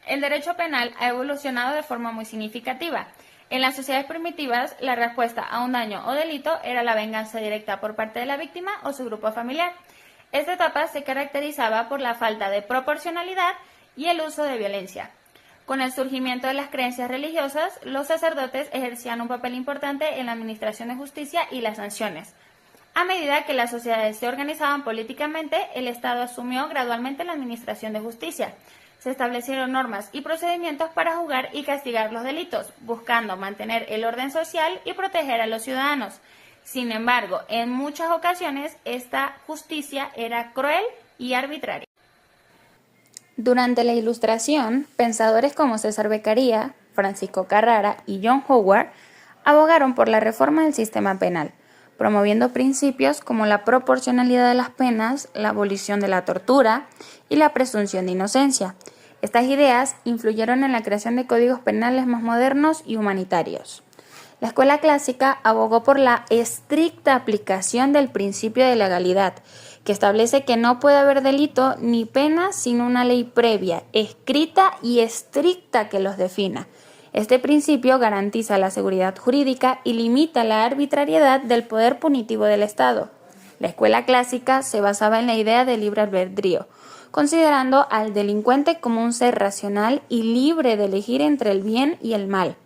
El derecho penal ha evolucionado de forma muy significativa. En las sociedades primitivas, la respuesta a un daño o delito era la venganza directa por parte de la víctima o su grupo familiar. Esta etapa se caracterizaba por la falta de proporcionalidad y el uso de violencia. Con el surgimiento de las creencias religiosas, los sacerdotes ejercían un papel importante en la administración de justicia y las sanciones. A medida que las sociedades se organizaban políticamente, el Estado asumió gradualmente la administración de justicia. Se establecieron normas y procedimientos para juzgar y castigar los delitos, buscando mantener el orden social y proteger a los ciudadanos. Sin embargo, en muchas ocasiones esta justicia era cruel y arbitraria. Durante la Ilustración, pensadores como César Beccaria, Francisco Carrara y John Howard abogaron por la reforma del sistema penal, promoviendo principios como la proporcionalidad de las penas, la abolición de la tortura y la presunción de inocencia. Estas ideas influyeron en la creación de códigos penales más modernos y humanitarios. La escuela clásica abogó por la estricta aplicación del principio de legalidad, que establece que no puede haber delito ni pena sin una ley previa, escrita y estricta que los defina. Este principio garantiza la seguridad jurídica y limita la arbitrariedad del poder punitivo del Estado. La escuela clásica se basaba en la idea de libre albedrío, considerando al delincuente como un ser racional y libre de elegir entre el bien y el mal.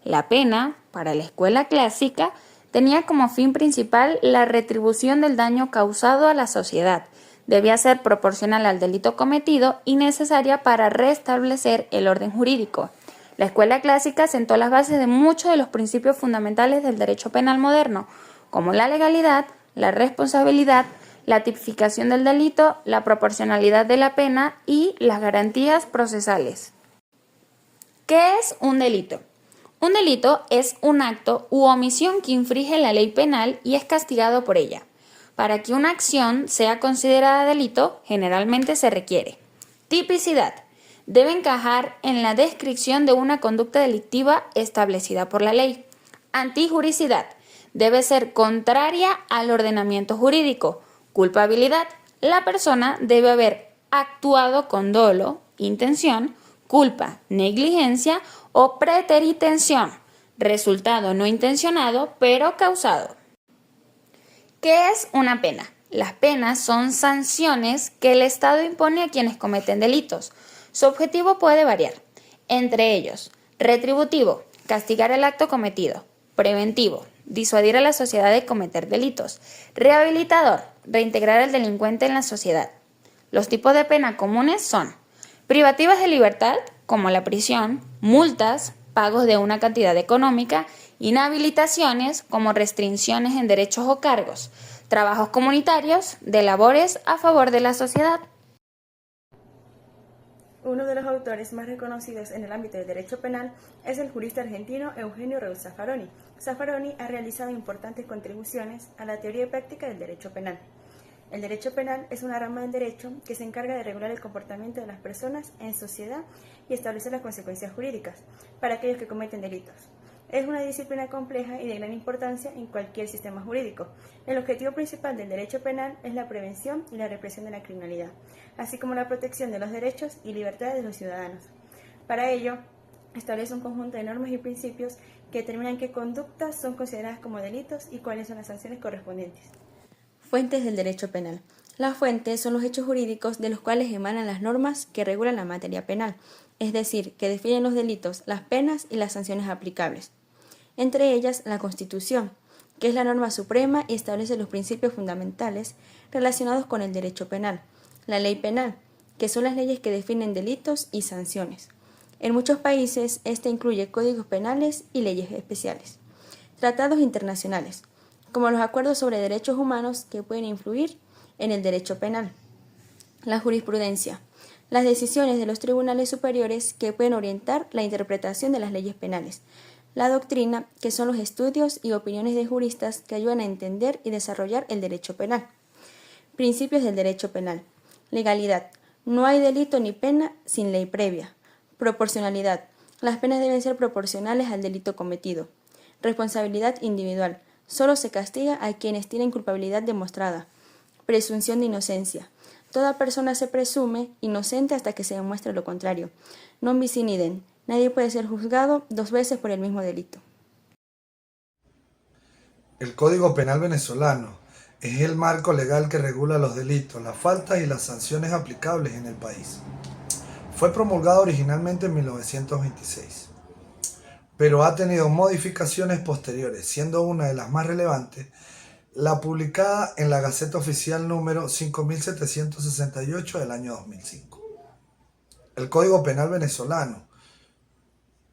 La pena, para la escuela clásica, tenía como fin principal la retribución del daño causado a la sociedad. Debía ser proporcional al delito cometido y necesaria para restablecer el orden jurídico. La escuela clásica sentó las bases de muchos de los principios fundamentales del derecho penal moderno, como la legalidad, la responsabilidad, la tipificación del delito, la proporcionalidad de la pena y las garantías procesales. ¿Qué es un delito? Un delito es un acto u omisión que infringe la ley penal y es castigado por ella. Para que una acción sea considerada delito, generalmente se requiere tipicidad. Debe encajar en la descripción de una conducta delictiva establecida por la ley. Antijuricidad. Debe ser contraria al ordenamiento jurídico. Culpabilidad. La persona debe haber actuado con dolo, intención, culpa, negligencia o preteritención, resultado no intencionado pero causado. ¿Qué es una pena? Las penas son sanciones que el Estado impone a quienes cometen delitos. Su objetivo puede variar. Entre ellos, retributivo, castigar el acto cometido. Preventivo, disuadir a la sociedad de cometer delitos. Rehabilitador, reintegrar al delincuente en la sociedad. Los tipos de pena comunes son privativas de libertad, como la prisión, multas, pagos de una cantidad económica, inhabilitaciones, como restricciones en derechos o cargos, trabajos comunitarios, de labores a favor de la sociedad. Uno de los autores más reconocidos en el ámbito del derecho penal es el jurista argentino Eugenio Raúl Zaffaroni. Zaffaroni ha realizado importantes contribuciones a la teoría y práctica del derecho penal. El derecho penal es una rama del derecho que se encarga de regular el comportamiento de las personas en sociedad y establecer las consecuencias jurídicas para aquellos que cometen delitos. Es una disciplina compleja y de gran importancia en cualquier sistema jurídico. El objetivo principal del derecho penal es la prevención y la represión de la criminalidad, así como la protección de los derechos y libertades de los ciudadanos. Para ello, establece un conjunto de normas y principios que determinan qué conductas son consideradas como delitos y cuáles son las sanciones correspondientes. Fuentes del derecho penal. Las fuentes son los hechos jurídicos de los cuales emanan las normas que regulan la materia penal, es decir, que definen los delitos, las penas y las sanciones aplicables. Entre ellas, la Constitución, que es la norma suprema y establece los principios fundamentales relacionados con el derecho penal. La ley penal, que son las leyes que definen delitos y sanciones. En muchos países, esta incluye códigos penales y leyes especiales. Tratados internacionales, como los acuerdos sobre derechos humanos que pueden influir en el derecho penal. La jurisprudencia, las decisiones de los tribunales superiores que pueden orientar la interpretación de las leyes penales. La doctrina, que son los estudios y opiniones de juristas que ayudan a entender y desarrollar el derecho penal. Principios del derecho penal. Legalidad. No hay delito ni pena sin ley previa. Proporcionalidad. Las penas deben ser proporcionales al delito cometido. Responsabilidad individual. Solo se castiga a quienes tienen culpabilidad demostrada. Presunción de inocencia. Toda persona se presume inocente hasta que se demuestre lo contrario. Non bis in idem. Nadie puede ser juzgado 2 veces por el mismo delito. El Código Penal venezolano es el marco legal que regula los delitos, las faltas y las sanciones aplicables en el país. Fue promulgado originalmente en 1926, pero ha tenido modificaciones posteriores, siendo una de las más relevantes la publicada en la Gaceta Oficial número 5768 del año 2005. El Código Penal venezolano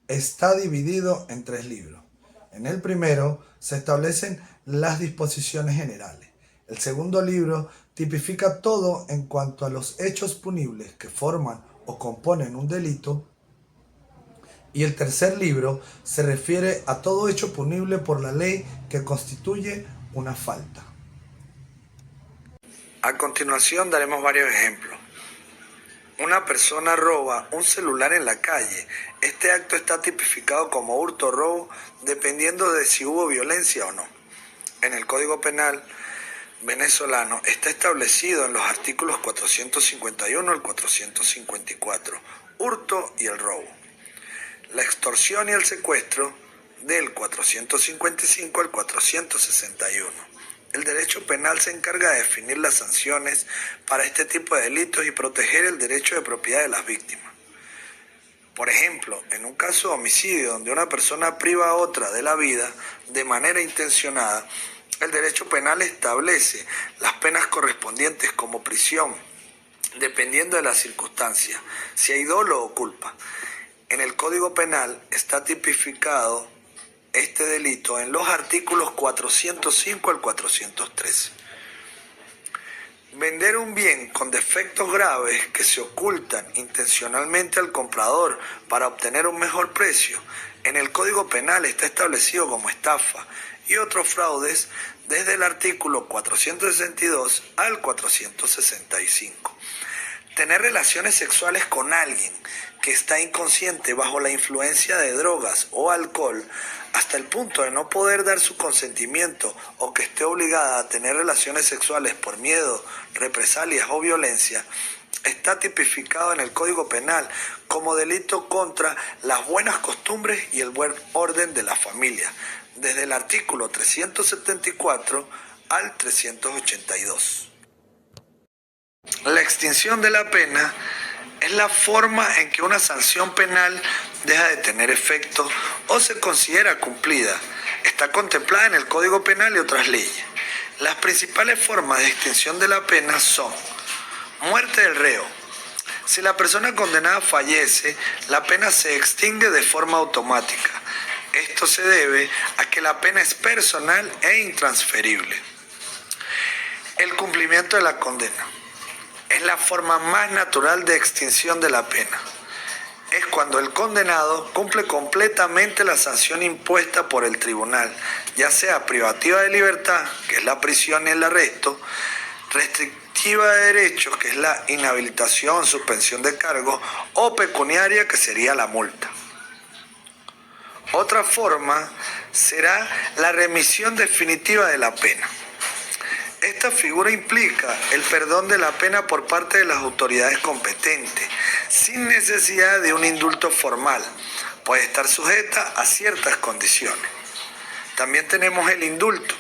está dividido en 3 libros. En el primero se establecen las disposiciones generales. El segundo libro tipifica todo en cuanto a los hechos punibles que forman o componen un delito. Y el tercer libro se refiere a todo hecho punible por la ley que constituye una falta. A continuación daremos varios ejemplos. Una persona roba un celular en la calle. Este acto está tipificado como hurto o robo dependiendo de si hubo violencia o no. En el Código Penal venezolano está establecido en los artículos 451 al 454, hurto y el robo. La extorsión y el secuestro del 455 al 461. El derecho penal se encarga de definir las sanciones para este tipo de delitos y proteger el derecho de propiedad de las víctimas. Por ejemplo, en un caso de homicidio donde una persona priva a otra de la vida de manera intencionada, el derecho penal establece las penas correspondientes como prisión, dependiendo de las circunstancias, si hay dolo o culpa. En el Código Penal está tipificado este delito en los artículos 405 al 413. Vender un bien con defectos graves que se ocultan intencionalmente al comprador para obtener un mejor precio, en el Código Penal está establecido como estafa y otros fraudes desde el artículo 462 al 465. Tener relaciones sexuales con alguien que está inconsciente bajo la influencia de drogas o alcohol hasta el punto de no poder dar su consentimiento o que esté obligada a tener relaciones sexuales por miedo, represalias o violencia, está tipificado en el Código Penal como delito contra las buenas costumbres y el buen orden de la familia, desde el artículo 374 al 382. La extinción de la pena es la forma en que una sanción penal deja de tener efecto o se considera cumplida. Está contemplada en el Código Penal y otras leyes. Las principales formas de extinción de la pena son: muerte del reo. Si la persona condenada fallece, la pena se extingue de forma automática. Esto se debe a que la pena es personal e intransferible. El cumplimiento de la condena es la forma más natural de extinción de la pena. Es cuando el condenado cumple completamente la sanción impuesta por el tribunal, ya sea privativa de libertad, que es la prisión y el arresto, restrictiva de derechos, que es la inhabilitación, suspensión de cargos, o pecuniaria, que sería la multa. Otra forma será la remisión definitiva de la pena. Esta figura implica el perdón de la pena por parte de las autoridades competentes, sin necesidad de un indulto formal. Puede estar sujeta a ciertas condiciones. También tenemos el indulto.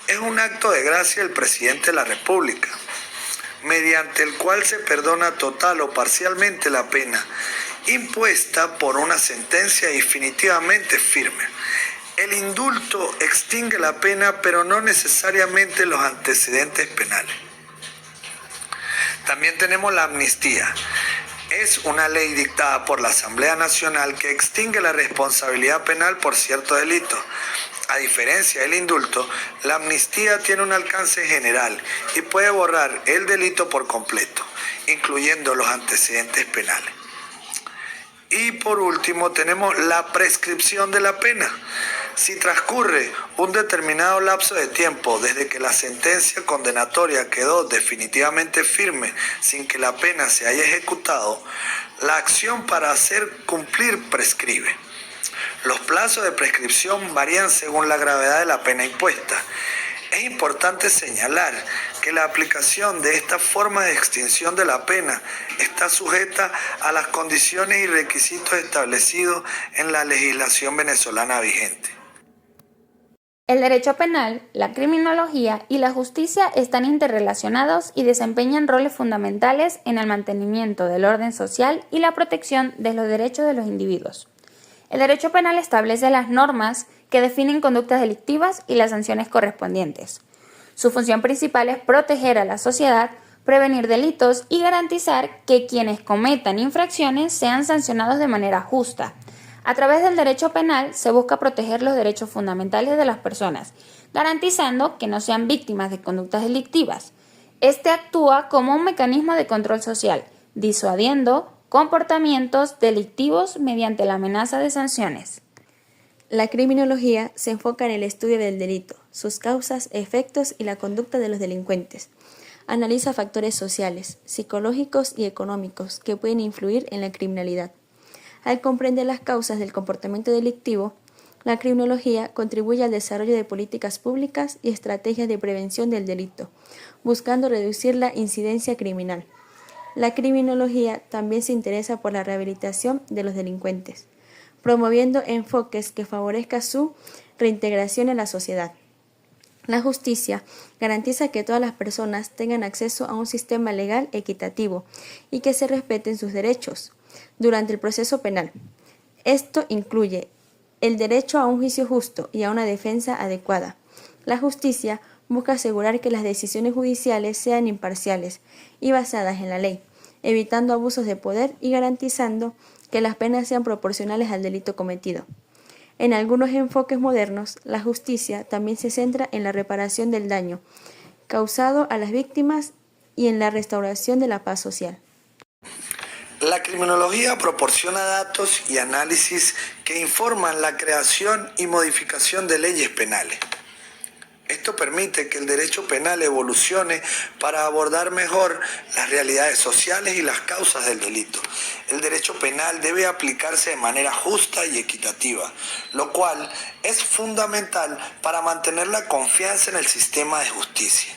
Es un acto de gracia del presidente de la República, mediante el cual se perdona total o parcialmente la pena impuesta por una sentencia definitivamente firme. El indulto extingue la pena, pero no necesariamente los antecedentes penales. También tenemos la amnistía. Es una ley dictada por la Asamblea Nacional que extingue la responsabilidad penal por ciertos delitos. A diferencia del indulto, la amnistía tiene un alcance general y puede borrar el delito por completo, incluyendo los antecedentes penales. Y por último tenemos la prescripción de la pena. Si transcurre un determinado lapso de tiempo desde que la sentencia condenatoria quedó definitivamente firme sin que la pena se haya ejecutado, la acción para hacer cumplir prescribe. Los plazos de prescripción varían según la gravedad de la pena impuesta. Es importante señalar que la aplicación de esta forma de extinción de la pena está sujeta a las condiciones y requisitos establecidos en la legislación venezolana vigente. El derecho penal, la criminología y la justicia están interrelacionados y desempeñan roles fundamentales en el mantenimiento del orden social y la protección de los derechos de los individuos. El derecho penal establece las normas que definen conductas delictivas y las sanciones correspondientes. Su función principal es proteger a la sociedad, prevenir delitos y garantizar que quienes cometan infracciones sean sancionados de manera justa. A través del derecho penal se busca proteger los derechos fundamentales de las personas, garantizando que no sean víctimas de conductas delictivas. Este actúa como un mecanismo de control social, disuadiendo comportamientos delictivos mediante la amenaza de sanciones. La criminología se enfoca en el estudio del delito, sus causas, efectos y la conducta de los delincuentes. Analiza factores sociales, psicológicos y económicos que pueden influir en la criminalidad. Al comprender las causas del comportamiento delictivo, la criminología contribuye al desarrollo de políticas públicas y estrategias de prevención del delito, buscando reducir la incidencia criminal. La criminología también se interesa por la rehabilitación de los delincuentes, promoviendo enfoques que favorezcan su reintegración en la sociedad. La justicia garantiza que todas las personas tengan acceso a un sistema legal equitativo y que se respeten sus derechos durante el proceso penal. Esto incluye el derecho a un juicio justo y a una defensa adecuada. La justicia busca asegurar que las decisiones judiciales sean imparciales y basadas en la ley, evitando abusos de poder y garantizando que las penas sean proporcionales al delito cometido. En algunos enfoques modernos, la justicia también se centra en la reparación del daño causado a las víctimas y en la restauración de la paz social. La criminología proporciona datos y análisis que informan la creación y modificación de leyes penales. Esto permite que el derecho penal evolucione para abordar mejor las realidades sociales y las causas del delito. El derecho penal debe aplicarse de manera justa y equitativa, lo cual es fundamental para mantener la confianza en el sistema de justicia.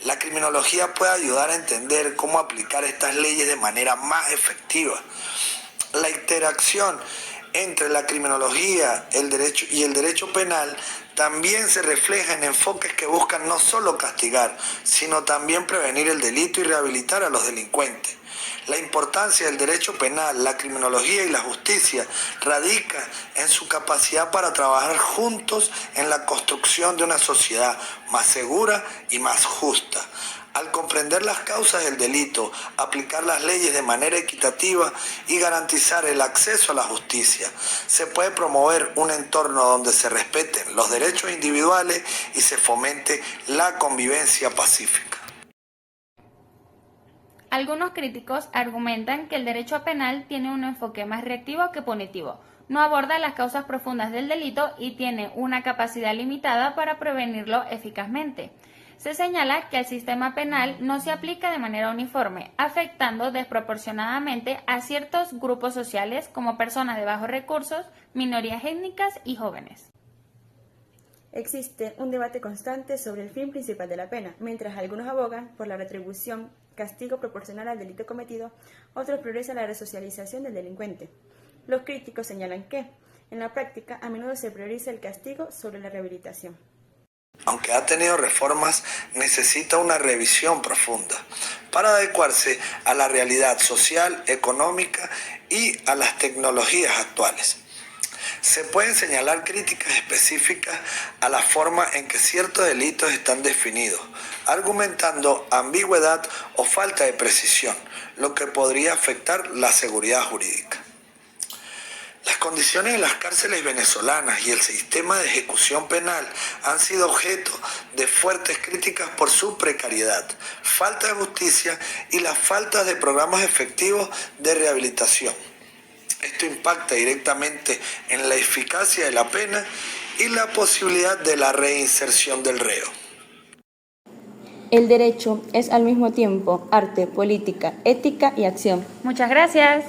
La criminología puede ayudar a entender cómo aplicar estas leyes de manera más efectiva. La interacción entre la criminología y el derecho penal también se refleja en enfoques que buscan no solo castigar, sino también prevenir el delito y rehabilitar a los delincuentes. La importancia del derecho penal, la criminología y la justicia radica en su capacidad para trabajar juntos en la construcción de una sociedad más segura y más justa. Al comprender las causas del delito, aplicar las leyes de manera equitativa y garantizar el acceso a la justicia, se puede promover un entorno donde se respeten los derechos individuales y se fomente la convivencia pacífica. Algunos críticos argumentan que el derecho penal tiene un enfoque más reactivo que punitivo, no aborda las causas profundas del delito y tiene una capacidad limitada para prevenirlo eficazmente. Se señala que el sistema penal no se aplica de manera uniforme, afectando desproporcionadamente a ciertos grupos sociales como personas de bajos recursos, minorías étnicas y jóvenes. Existe un debate constante sobre el fin principal de la pena. Mientras algunos abogan por la retribución, castigo proporcional al delito cometido, otros priorizan la resocialización del delincuente. Los críticos señalan que, en la práctica, a menudo se prioriza el castigo sobre la rehabilitación. Aunque ha tenido reformas, necesita una revisión profunda para adecuarse a la realidad social, económica y a las tecnologías actuales. Se pueden señalar críticas específicas a la forma en que ciertos delitos están definidos, argumentando ambigüedad o falta de precisión, lo que podría afectar la seguridad jurídica. Las condiciones de las cárceles venezolanas y el sistema de ejecución penal han sido objeto de fuertes críticas por su precariedad, falta de justicia y la falta de programas efectivos de rehabilitación. Esto impacta directamente en la eficacia de la pena y la posibilidad de la reinserción del reo. El derecho es al mismo tiempo arte, política, ética y acción. Muchas gracias.